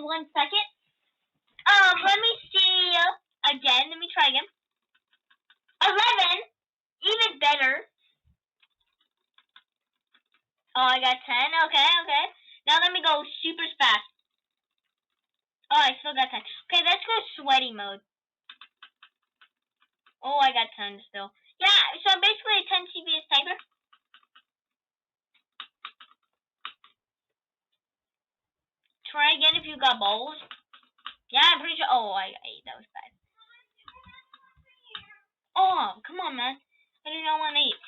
1 second. Let me see again. Let me try again. 11. Even better. Oh, I got 10. Okay. Now let me go super fast. Oh, I still got 10. Okay, let's go sweaty mode. Oh, I got 10 still. Yeah, so I'm basically a 10 CPS typer. Try again if you got balls. Yeah, I'm pretty sure. Oh, I that was bad. Oh, come on, man. I do not want to eat.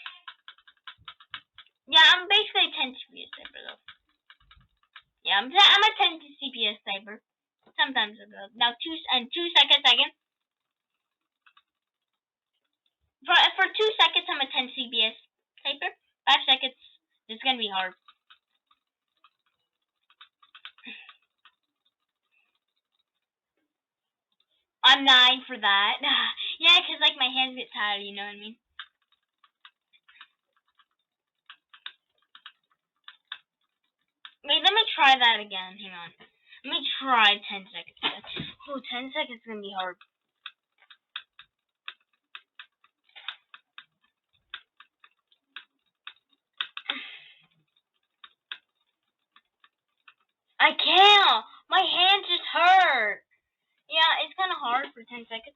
Yeah, I'm basically a 10 CPS typer, though. Yeah, I'm a 10 CPS typer. Sometimes I go. Now, 2 seconds again. For 2 seconds, I'm a 10 CPS typer. 5 seconds, it's gonna be hard. I'm 9 for that. Yeah, because like my hands get tired, you know what I mean? Wait, let me try that again. Hang on. Let me try 10 seconds. Oh, 10 seconds is gonna be hard. I can't! My hands just hurt! Yeah, it's kind of hard for 10 seconds.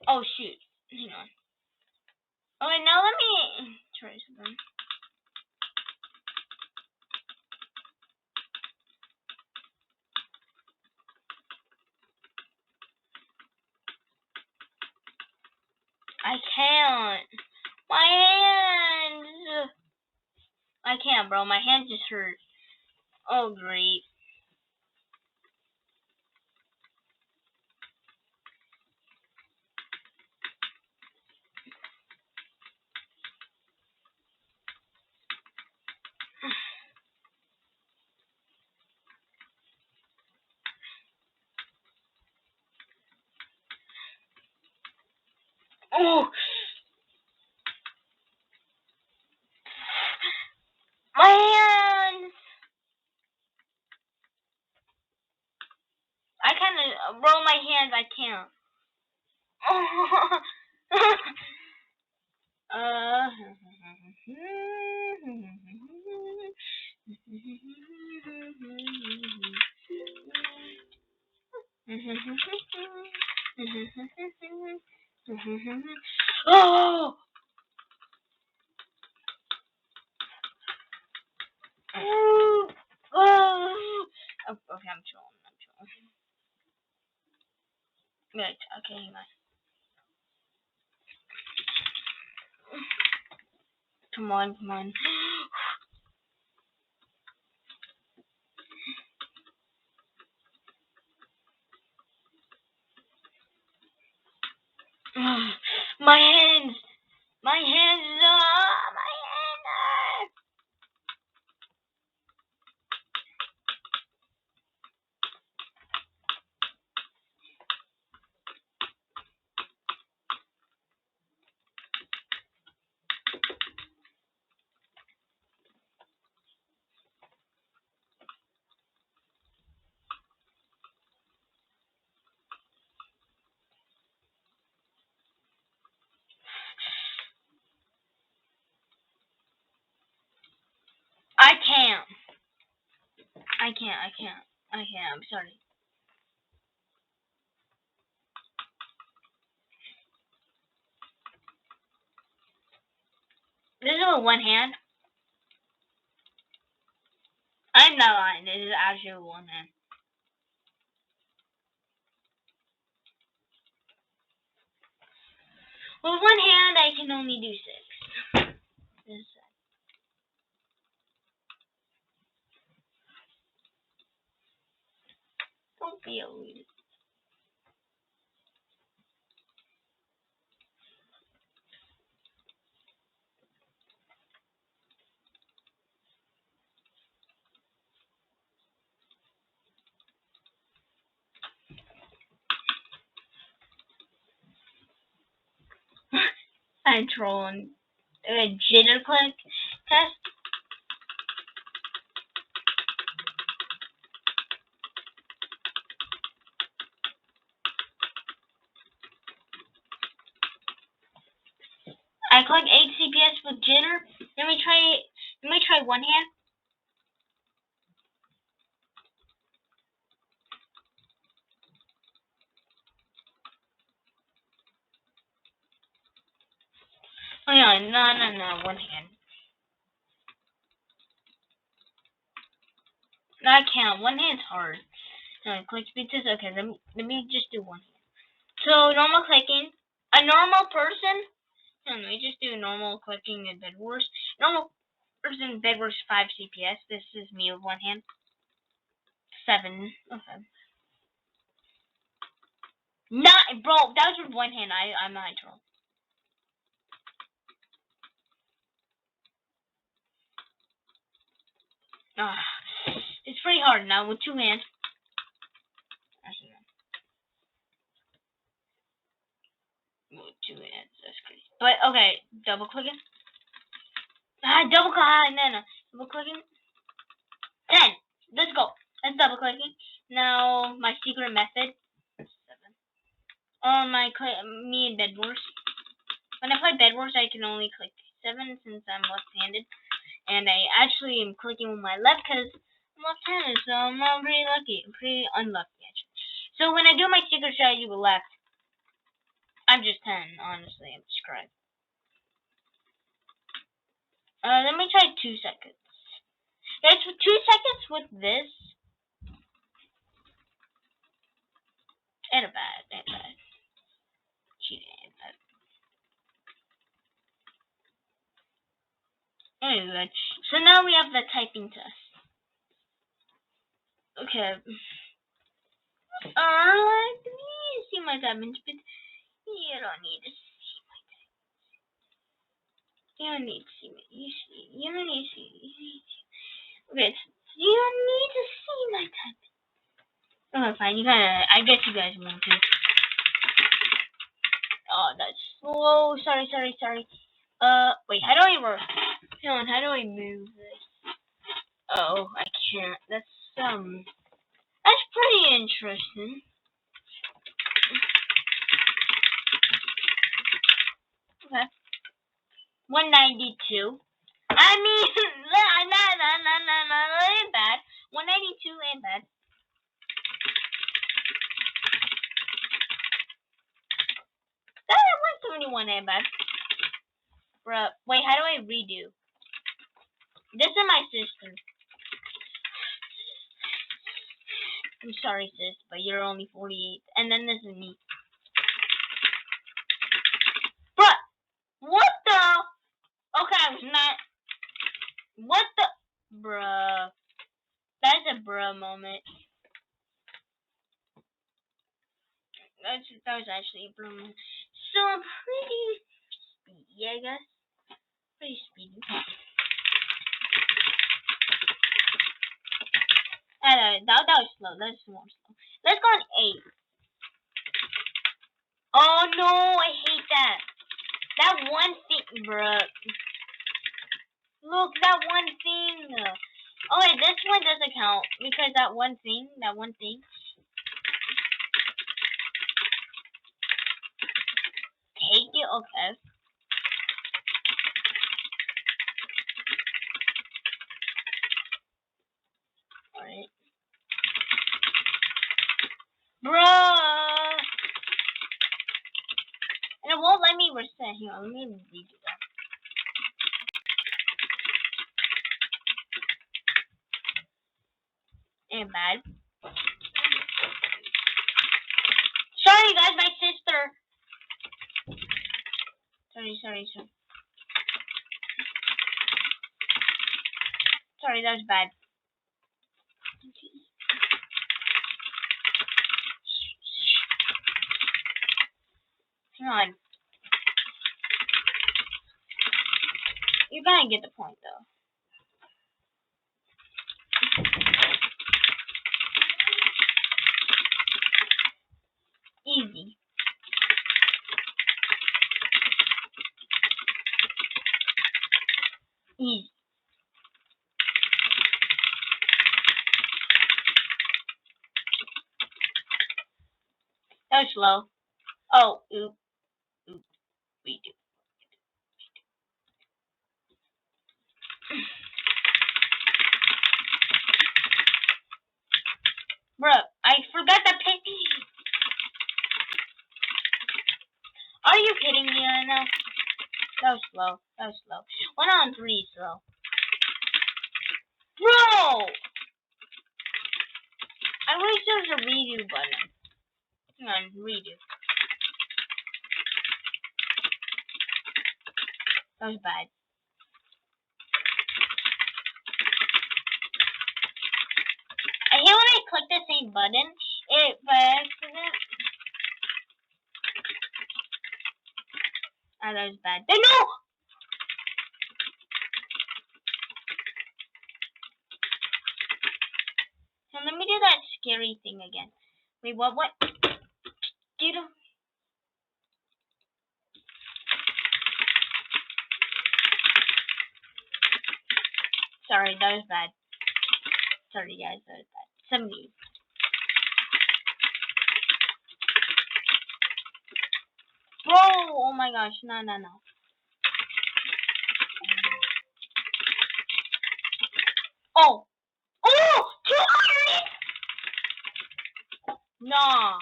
Oh, shoot. Hang on. Okay, now let me try something. I can't. My hands! I can't, bro. My hands just hurt. Oh, great. Oh! My hands! I kind of roll my hands. I can't. Oh! Okay, I'm chilling. Right, okay, hang on. Come on. My hands! My hands! My hands! I can't. I'm sorry. This is with one hand. I'm not lying. This is actually with one hand. With one hand, I can only do 6. Don't be a loser. I'm trolling. Jitter click. Test. I click 8 CPS with jitter. Let me try one hand. Oh yeah, no, one hand. No, I can't. One hand's hard. No, click speed test. Okay, let me just do one hand. So normal clicking. A normal person. No, let me just do normal clicking in Bed Wars. Normal person Bed Wars 5 CPS. This is me with one hand. 7. Okay. Not, bro. That was with one hand. I'm not a troll. Ah, it's pretty hard now with 2 hands. Actually, no. With 2 hands, that's crazy. But okay, double clicking. Double click. No. Double clicking. 10. Let's go. Let's double clicking. Now my secret method. 7. On me in Bed Wars. When I play Bed Wars, I can only click 7 since I'm left-handed, and I actually am clicking with my left because I'm left-handed, so I'm not pretty lucky. I'm pretty unlucky actually. So when I do my secret strategy with left, I'm just 10. Honestly, I'm screwed. Let me try 2 seconds. Guys, for 2 seconds with this. And a bad. Cheating, and bad. Anyway, so now we have the typing test. Okay. Let me see my typing speed. You don't need to see my typing. You don't need to see me. You don't need to see. Okay, you don't need to see my typing. Okay, fine. I guess you guys want to. Oh, that's slow. Sorry. Wait. How do I work? Hang on. How do I move this? Oh, I can't. That's pretty interesting. Okay. 192. I mean, not ain't bad. 192 ain't bad. That 171 ain't bad. Bruh, wait, how do I redo? This is my sister. I'm sorry, sis, but you're only 48. And then this is me. Bruh, what the? Okay, I was not. What the? Bruh. That's a bruh moment. That was actually a bruh moment. So I'm pretty speedy, I guess. Pretty speedy. That was slow. That's more slow. Let's go on 8. Oh no, I hate that. That one thing, bruh. Look, that one thing. Oh wait, this one doesn't count because that one thing. Take it, okay. Alright. Bruh! And it won't let me reset. Here, let me redo that. Ain't bad. Sorry guys, my sister. Sorry. Sorry, that was bad. Hang on. You're gonna get the point though. Easy. Easy. That was slow. Oh, oop, redo. Bruh, I forgot the pin. Are you kidding me right now? That was slow. That was slow. 1 on 3 slow. Bro! I wish there was a redo button. Hang on, redo. That was bad. I hate when I click the same button. It by accident. Oh, that was bad. No! So let me do that scary thing again. Wait, what? Dude. Sorry, that was bad. Sorry, guys, that was bad. 70. Whoa! Oh my gosh, no. Oh! Oh! 200! Nah.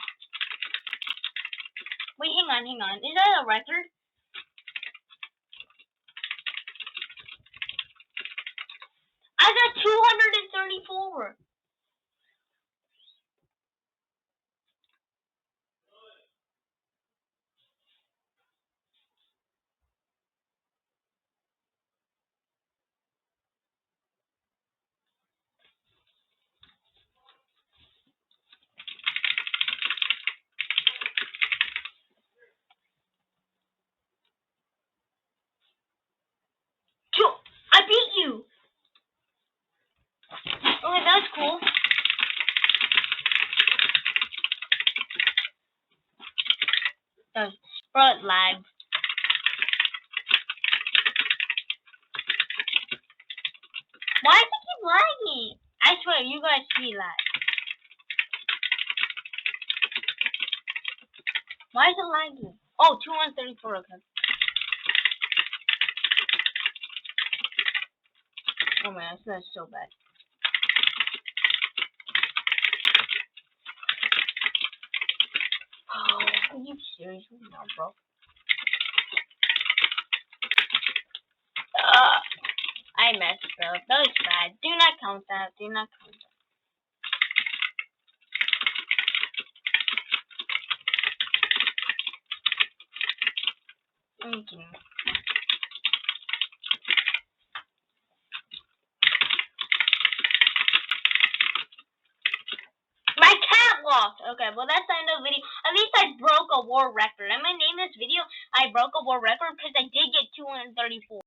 Wait, hang on. Is that a record? I got 234. I beat you. Okay, that's cool. Bro, it lagged. Why does it keep lagging? I swear, you guys see lag. Why is it lagging? Oh, 234, okay. Oh man, that's so bad. Oh, are you serious right now, bro? I messed up. That was bad. Do not count that. Do not count that. Thank you. My cat walked. Okay, well that's the end of the video. At least I broke a war record. I'm gonna name this video I broke a war record because I did get 234.